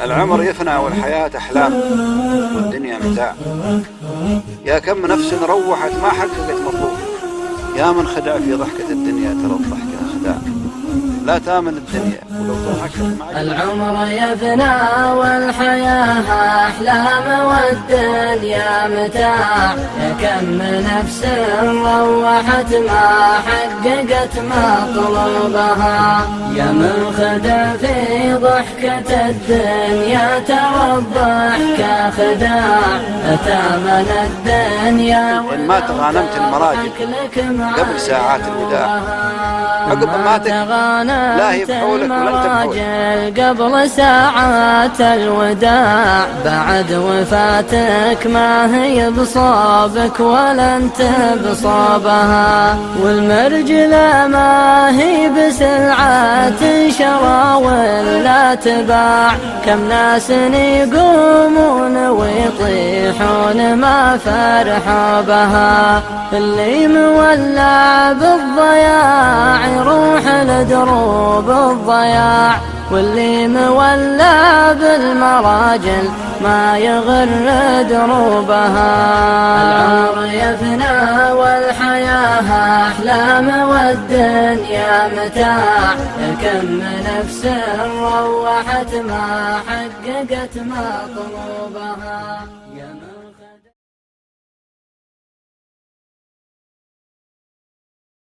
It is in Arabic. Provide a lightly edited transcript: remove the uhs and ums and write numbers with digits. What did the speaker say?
العمر يفنى والحياة أحلام والدنيا متاع. يا كم نفس روحت ما حققت مطلوب، يا من خدع في ضحكة الدنيا ترى الضحكة خداع. لا تامن الدنيا ولو ضحكت معك. العمر يفنى والحياة أحلام والدنيا متاع. يا كم نفس روحت ما حققت مطلوبها، يا من خدع في ضحكة الدنيا ترى الضحكة خداع. تامن الدنيا إن ما تغانمت المراجل قبل ساعات الوداع، عقب ما لا هي بحولك ولن تبحولك. قبل ساعات الوداع، بعد وفاتك ما هي بصابك ولا انت بصابها. والمرجلة ما هي بسلعة شرى ولا تباع. كم ناس يقومون ويطيحون ما فرحوا بها. اللي مولع بالضياع يروح لدروب الضياع، واللي مولع بالمراجل ما يغر دروبها. العمر يفنى والحياة أحلام والدنيا متاع. يا كم نفس روحت ما حققت مطلوبها.